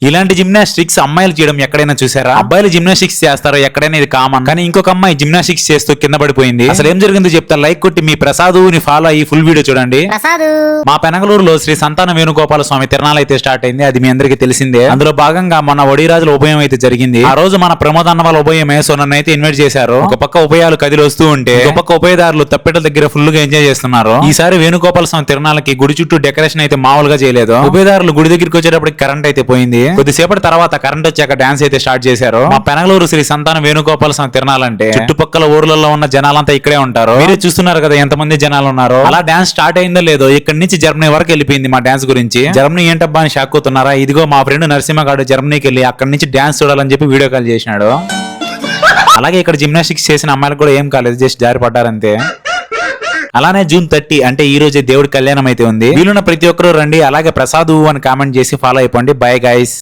ఇలాంటి జిమ్నాస్టిక్స్ అమ్మాయిలు చేయడం ఎక్కడైనా చూసారా? అబ్బాయిలు జిమ్నాస్టిక్స్ చేస్తారో ఎక్కడైనా ఇది కామన్. కానీ ఇంకొక అమ్మాయి జిమ్నాస్టిక్స్ చేస్తూ కింద పడిపోయింది. అసలు ఏం జరిగిందో చెప్తా. లైక్ కొట్టి మీ ప్రసాదుని ఫాలో అయ్యి ఫుల్ వీడియో చూడండి. మా పెనగలూరులో శ్రీ సంతాన వేణుగోపాల స్వామి తిరణాలు అయితే స్టార్ట్ అయింది. అది మీ అందరికీ తెలిసిందే. అందులో భాగంగా మన ఒడిరాజుల ఉభయం అయితే జరిగింది. ఆ రోజు మన ప్రమోద్ అన్న వాళ్ళ ఉభయం నన్ను అయితే ఇన్వైట్ చేశారు. ఒక పక్క ఉభయాలు కదిలి వస్తూ ఉంటే ఒక పక్క ఉభయదారులు తప్పెటల దగ్గర ఫుల్ గా ఎంజాయ్ చేస్తున్నారు. ఈసారి వేణుగోపాల స్వామి తిరణాలకి గుడి చుట్టూ డెకరేషన్ అయితే మామూలుగా చేయలేదు. ఉభయదారులు గుడి దగ్గరికి వచ్చేటప్పటికి కరెంట్ అయితే పోయింది. కొద్దిసేపటి తర్వాత కరెంట్ వచ్చాక డాన్స్ అయితే స్టార్ట్ చేశారు. మా పెనగలూరు శ్రీ సంతాన వేణుగోపాల స్వామి తిరణాలంటే చుట్టుపక్కల ఊర్లలో ఉన్న జనాలంతా ఇక్కడే ఉంటారు. మీరే చూస్తున్నారు కదా ఎంతమంది జనాలు ఉన్నారు. అలా డాన్స్ స్టార్ట్ అయిందో లేదో ఇక్కడ నుంచి జర్మనీ వరకు వెళ్ళిపోయింది మా డాన్స్ గురించి. జర్మనీ ఏంటబ్బా అని షాక్ అవుతున్నారా? ఇదిగో మా ఫ్రెండ్ నరసింహగాడు జర్మనీకి వెళ్ళి అక్కడి నుంచి డాన్స్ చూడాలని చెప్పి వీడియో కాల్ చేసినాడు. అలాగే ఇక్కడ జిమ్నాస్టిక్స్ చేసిన అమ్మాయిలకు కూడా ఏం కాలేదు, జస్ట్ జారి పడ్డారంతే. అలానే జూన్ 30 అంటే ఈ రోజే దేవుడి కళ్యాణం అయితే ఉంది. వీలున్న ప్రతి ఒక్కరూ రండి. అలాగే ప్రసాదు అని కామెంట్ చేసి ఫాలో అయిపోండి. Bye guys.